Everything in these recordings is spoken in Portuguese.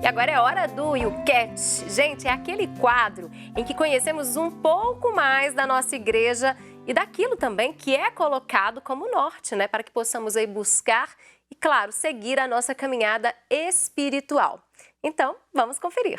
E agora é hora do YouCat. Gente, é aquele quadro em que conhecemos um pouco mais da nossa igreja e daquilo também que é colocado como norte, né? Para que possamos aí buscar e, claro, seguir a nossa caminhada espiritual. Então, vamos conferir.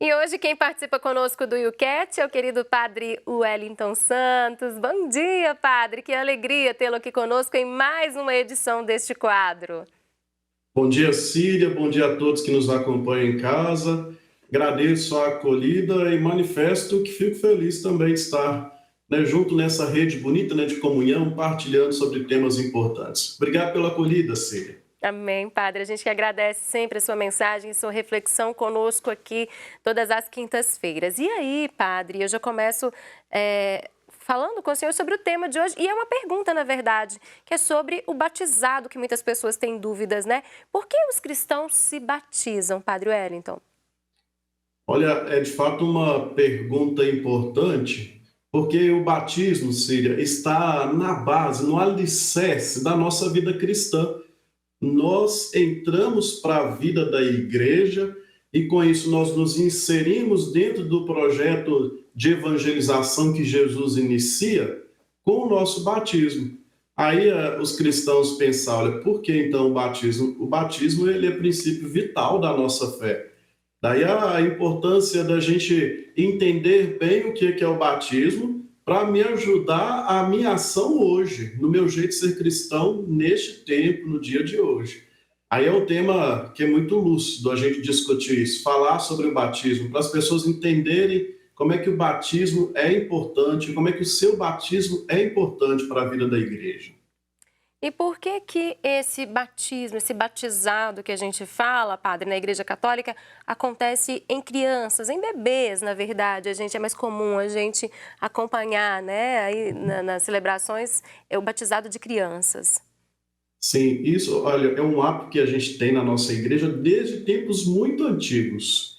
E hoje quem participa conosco do YouCat é o querido Padre Wellington Santos. Bom dia, Padre! Que alegria tê-lo aqui conosco em mais uma edição deste quadro. Bom dia, Síria. Bom dia a todos que nos acompanham em casa. Agradeço a acolhida e manifesto que fico feliz também de estar junto nessa rede bonita de comunhão, partilhando sobre temas importantes. Obrigado pela acolhida, Síria. Amém, Padre. A gente que agradece sempre a sua mensagem e sua reflexão conosco aqui todas as quintas-feiras. E aí, Padre, eu já começo falando com o senhor sobre o tema de hoje. E é uma pergunta, na verdade, que é sobre o batizado, que muitas pessoas têm dúvidas, né? Por que os cristãos se batizam, Padre Wellington? Olha, é de fato uma pergunta importante, porque o batismo, Síria, está na base, no alicerce da nossa vida cristã. Nós entramos para a vida da igreja e com isso nós nos inserimos dentro do projeto de evangelização que Jesus inicia com o nosso batismo. Aí os cristãos pensam, olha, por que então o batismo? O batismo ele é princípio vital da nossa fé. Daí a importância da gente entender bem o que é o batismo para me ajudar a minha ação hoje, no meu jeito de ser cristão neste tempo, no dia de hoje. Aí é um tema que é muito lúcido a gente discutir isso, falar sobre o batismo, para as pessoas entenderem como é que o batismo é importante, como é que o seu batismo é importante para a vida da igreja. E por que que esse batismo, esse batizado que a gente fala, Padre, na Igreja Católica, acontece em crianças, em bebês, na verdade? É mais comum a gente acompanhar, né, aí nas celebrações, o batizado de crianças. Sim, isso, olha, é um hábito que a gente tem na nossa igreja desde tempos muito antigos.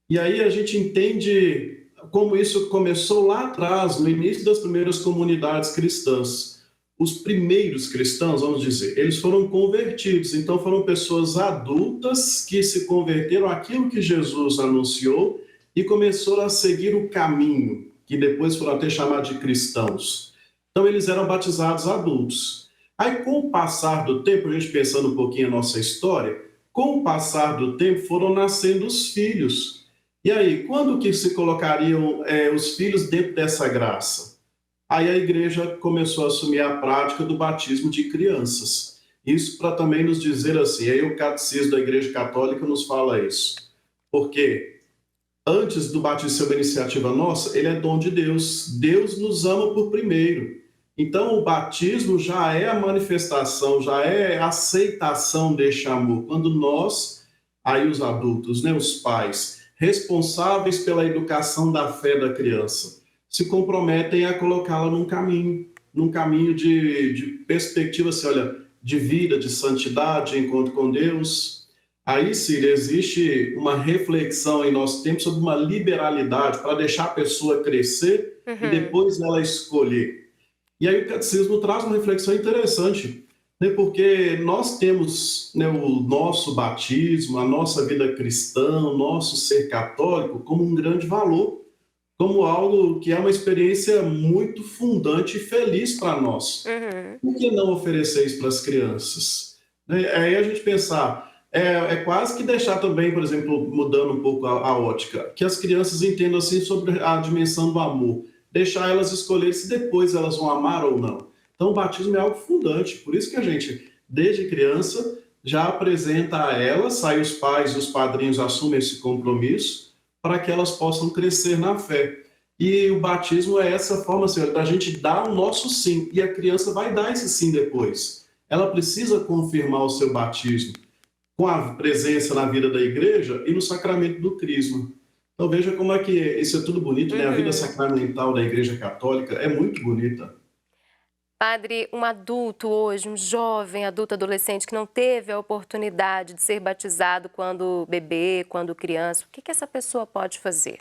E aí a gente entende como isso começou lá atrás, no início das primeiras comunidades cristãs. Os primeiros cristãos, vamos dizer, eles foram convertidos, então foram pessoas adultas que se converteram àquilo que Jesus anunciou e começaram a seguir o caminho, que depois foram até chamados de cristãos. Então eles eram batizados adultos. Aí com o passar do tempo, a gente pensando um pouquinho a nossa história, com o passar do tempo foram nascendo os filhos. E aí, quando que se colocariam os filhos dentro dessa graça? Aí a igreja começou a assumir a prática do batismo de crianças. Isso para também nos dizer assim, aí o catecismo da Igreja Católica nos fala isso. Porque antes do batismo ser uma iniciativa nossa, ele é dom de Deus. Deus nos ama por primeiro. Então o batismo já é a manifestação, já é a aceitação deste amor. Quando nós, aí os adultos, os pais, responsáveis pela educação da fé da criança, se comprometem a colocá-la num caminho de perspectiva, assim, olha, de vida, de santidade, de encontro com Deus. Aí, Síria, existe uma reflexão em nosso tempo sobre uma liberalidade para deixar a pessoa crescer e depois ela escolher. E aí o catecismo traz uma reflexão interessante, porque nós temos o nosso batismo, a nossa vida cristã, o nosso ser católico como um grande valor, como algo que é uma experiência muito fundante e feliz para nós. Por que não oferecer isso para as crianças? Aí a gente pensar, é quase que deixar também, por exemplo, mudando um pouco a ótica, que as crianças entendam assim sobre a dimensão do amor, deixar elas escolherem se depois elas vão amar ou não. Então o batismo é algo fundante, por isso que a gente, desde criança, já apresenta a elas, aí os pais e os padrinhos assumem esse compromisso, para que elas possam crescer na fé. E o batismo é essa forma, Senhor, da gente dar o nosso sim, e a criança vai dar esse sim depois. Ela precisa confirmar o seu batismo com a presença na vida da igreja e no sacramento do crisma. Então veja como é que isso é tudo bonito, né? A vida sacramental da Igreja Católica é muito bonita. Padre, um adulto hoje, um jovem adulto, adolescente que não teve a oportunidade de ser batizado quando bebê, quando criança, o que essa pessoa pode fazer?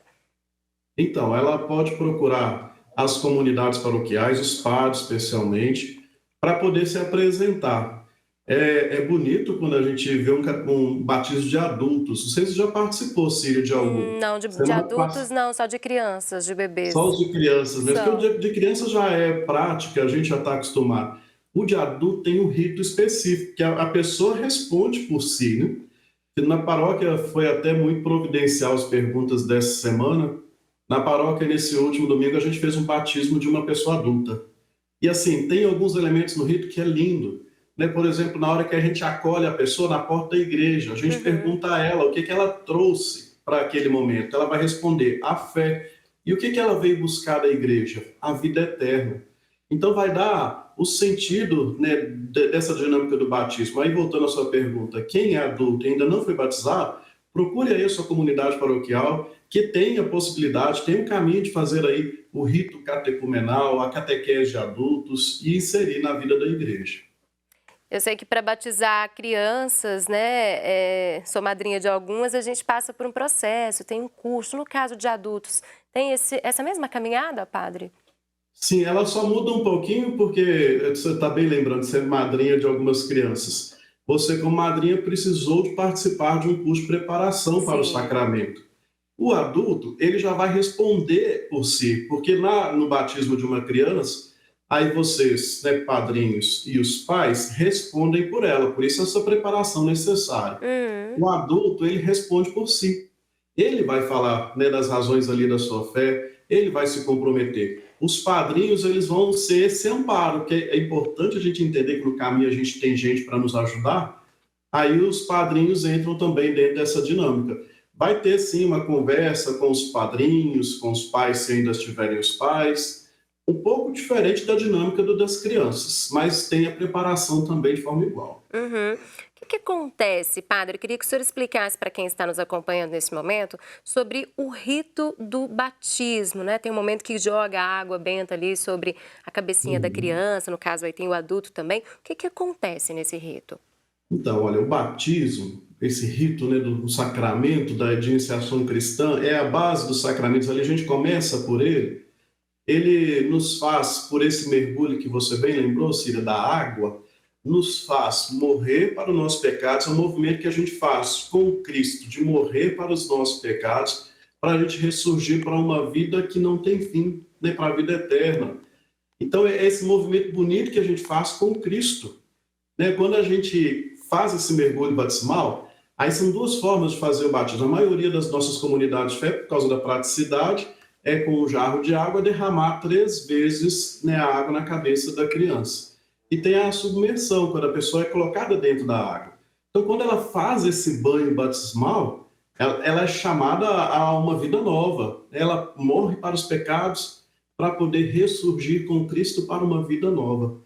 Então, ela pode procurar as comunidades paroquiais, os padres especialmente, para poder se apresentar. É bonito quando a gente vê um batismo de adultos. Não sei se você já participou, Círio, de algum. Não, de Semana adultos não, só de crianças, de Só bebês. os de crianças mesmo, porque Só. o de criança já é prática, a gente já está acostumado. O de adulto tem um rito específico, que a pessoa responde por si, né? E na paróquia foi até muito providencial as perguntas dessa semana. Na paróquia, nesse último domingo, a gente fez um batismo de uma pessoa adulta. E assim, tem alguns elementos no rito que é lindo, né? Por exemplo, na hora que a gente acolhe a pessoa na porta da igreja, a gente Uhum. pergunta a ela o que ela trouxe para aquele momento. Ela vai responder a fé. E o que ela veio buscar da igreja? A vida eterna. Então vai dar o sentido, né, dessa dinâmica do batismo. Aí voltando à sua pergunta, quem é adulto e ainda não foi batizado, procure aí a sua comunidade paroquial que tem a possibilidade, tem um caminho de fazer aí o rito catecumenal, a catequese de adultos e inserir na vida da igreja. Eu sei que para batizar crianças, né, sou madrinha de algumas, a gente passa por um processo, tem um curso. No caso de adultos, tem essa mesma caminhada, padre? Sim, ela só muda um pouquinho porque você está bem lembrando de ser madrinha de algumas crianças. Você, como madrinha, precisou de participar de um curso de preparação para o Sim. sacramento. O adulto, ele já vai responder por si, porque lá no batismo de uma criança, aí vocês, né, padrinhos e os pais, respondem por ela, por isso essa preparação necessária. Uhum. O adulto, ele responde por si. Ele vai falar, né, das razões ali da sua fé, ele vai se comprometer. Os padrinhos, eles vão ser esse amparo, que é importante a gente entender que no caminho a gente tem gente para nos ajudar, aí os padrinhos entram também dentro dessa dinâmica. Vai ter sim uma conversa com os padrinhos, com os pais, se ainda estiverem os pais, um pouco diferente da dinâmica das crianças, mas tem a preparação também de forma igual. Uhum. O que acontece, padre? Eu queria que o senhor explicasse para quem está nos acompanhando nesse momento sobre o rito do batismo, né? Tem um momento que joga a água benta ali sobre a cabecinha da Uhum. criança, no caso aí tem o adulto também. O que acontece nesse rito? Então, olha, o batismo, esse rito, né, do sacramento de iniciação cristã, é a base dos sacramentos. Ali a gente começa por ele. Ele nos faz, por esse mergulho que você bem lembrou, Cira, da água, nos faz morrer para os nossos pecados. É um movimento que a gente faz com Cristo, de morrer para os nossos pecados, para a gente ressurgir para uma vida que não tem fim, né, para a vida eterna. Então, é esse movimento bonito que a gente faz com Cristo, né? Quando a gente faz esse mergulho batismal, aí são duas formas de fazer o batismo. A maioria das nossas comunidades de fé, por causa da praticidade, é com um jarro de água derramar 3 vezes, né, a água na cabeça da criança. E tem a submersão, quando a pessoa é colocada dentro da água. Então, quando ela faz esse banho batismal, ela é chamada a uma vida nova. Ela morre para os pecados para poder ressurgir com Cristo para uma vida nova.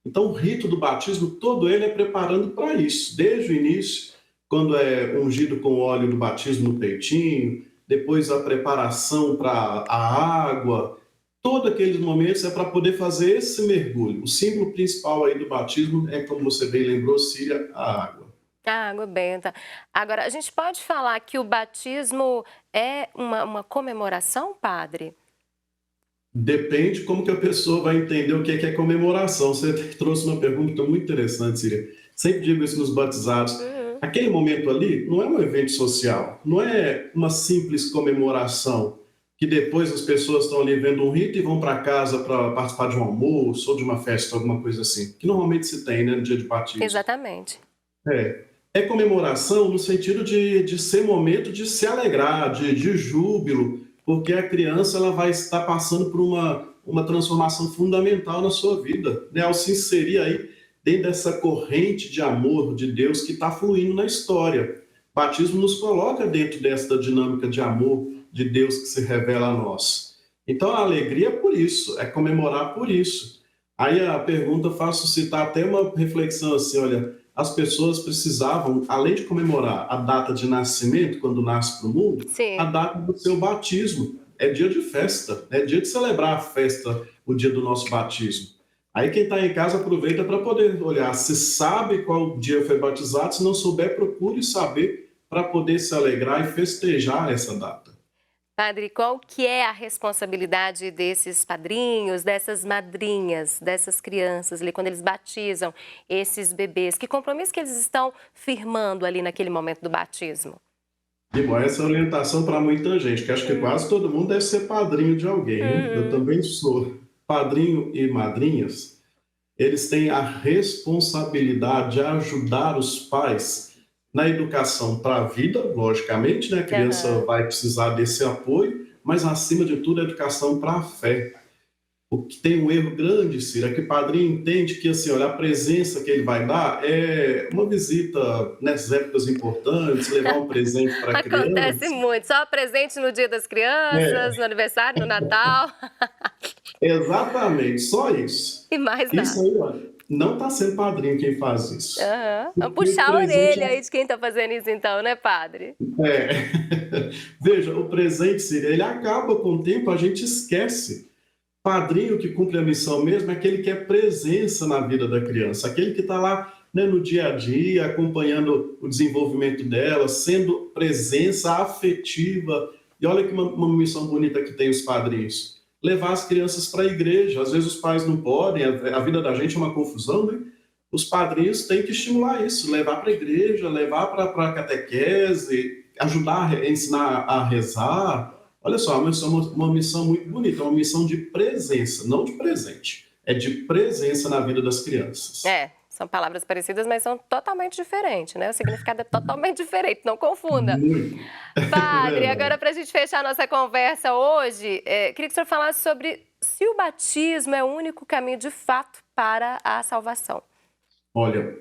Então, o rito do batismo, todo ele é preparando para isso, desde o início, quando é ungido com o óleo do batismo no peitinho, depois a preparação para a água, todos aqueles momentos é para poder fazer esse mergulho. O símbolo principal aí do batismo é, como você bem lembrou, Síria, a água. A água benta. Agora, a gente pode falar que o batismo é uma comemoração, padre? Depende como que a pessoa vai entender o que é comemoração. Você trouxe uma pergunta muito interessante, Síria. Sempre digo isso nos batizados. Uhum. Aquele momento ali não é um evento social, não é uma simples comemoração que depois as pessoas estão ali vendo um rito e vão para casa para participar de um almoço ou de uma festa, alguma coisa assim, que normalmente se tem, né, no dia de batismo. Exatamente. É comemoração no sentido de ser momento de se alegrar, de júbilo, porque a criança ela vai estar passando por uma transformação fundamental na sua vida, né? Ao se inserir aí dentro dessa corrente de amor de Deus que está fluindo na história. O batismo nos coloca dentro dessa dinâmica de amor de Deus que se revela a nós. Então a alegria é por isso, é comemorar por isso. Aí a pergunta faz suscitar até uma reflexão assim, olha, as pessoas precisavam, além de comemorar a data de nascimento, quando nasce para o mundo, a Sim. data do seu batismo. É dia de festa, é dia de celebrar a festa, o dia do nosso batismo. Aí quem está em casa aproveita para poder olhar se sabe qual dia foi batizado, se não souber, procure saber para poder se alegrar e festejar essa data. Padre, qual que é a responsabilidade desses padrinhos, dessas madrinhas, dessas crianças ali, quando eles batizam esses bebês? Que compromisso que eles estão firmando ali naquele momento do batismo? E bom, essa é a orientação para muita gente, que acho que quase todo mundo deve ser padrinho de alguém, né? Eu Uhum. também sou. Padrinho e madrinhas, eles têm a responsabilidade de ajudar os pais na educação para a vida, logicamente, né? A criança Aham. vai precisar desse apoio, mas acima de tudo, a educação para a fé. O que tem um erro grande, Cira, é que o padrinho entende que assim, olha, a presença que ele vai dar é uma visita nessas épocas importantes, levar um presente para a Acontece criança. muito. Só presente no Dia das Crianças, É, no aniversário, no Natal exatamente, só isso. e mais Isso nada. aí, olha, não está sendo padrinho quem faz isso. Aham. Vamos Porque o puxar a presente orelha aí de quem está fazendo isso então, né, padre? é. Veja, o presente, Cira, ele acaba com o tempo, a gente esquece. Padrinho que cumpre a missão mesmo é aquele que é presença na vida da criança, aquele que está lá, né, no dia a dia, acompanhando o desenvolvimento dela, sendo presença afetiva. E olha que uma missão bonita que tem os padrinhos. Levar as crianças para a igreja. Às vezes os pais não podem, a vida da gente é uma confusão, né? Os padrinhos têm que estimular isso, levar para a igreja, levar para a catequese, ajudar a ensinar a rezar. Olha só, uma missão muito bonita, uma missão de presença, não de presente. É de presença na vida das crianças. É, são palavras parecidas, mas são totalmente diferentes, né? O significado é totalmente diferente, não confunda. Muito. É Padre, agora verdade. para a gente fechar nossa conversa hoje, queria que o senhor falasse sobre se o batismo é o único caminho de fato para a salvação. Olha,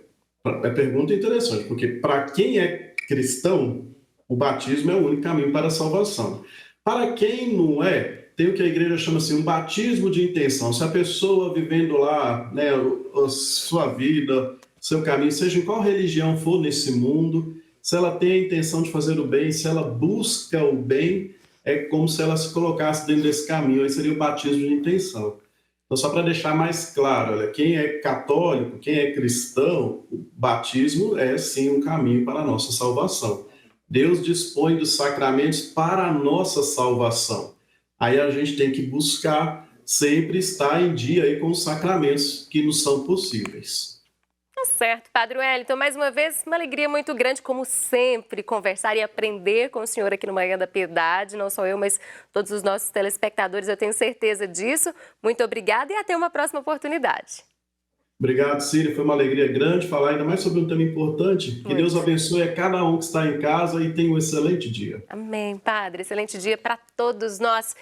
é pergunta interessante, porque para quem é cristão, o batismo é o único caminho para a salvação. Para quem não é, tem o que a igreja chama assim, um batismo de intenção. Se a pessoa vivendo lá, né, a sua vida, seu caminho, seja em qual religião for nesse mundo, se ela tem a intenção de fazer o bem, se ela busca o bem, é como se ela se colocasse dentro desse caminho. Aí seria o batismo de intenção. Então, só para deixar mais claro, olha, quem é católico, quem é cristão, o batismo é sim um caminho para a nossa salvação. Deus dispõe dos sacramentos para a nossa salvação. Aí a gente tem que buscar sempre estar em dia aí com os sacramentos que nos são possíveis. Tá certo, Padre Wellington, mais uma vez, uma alegria muito grande, como sempre, conversar e aprender com o senhor aqui no Manhã da Piedade, não só eu, mas todos os nossos telespectadores, eu tenho certeza disso. Muito obrigada e até uma próxima oportunidade. Obrigado, Cília. Foi uma alegria grande falar ainda mais sobre um tema importante. Que Deus Muito. abençoe a cada um que está em casa e tenha um excelente dia. Amém, Padre. Excelente dia para todos nós.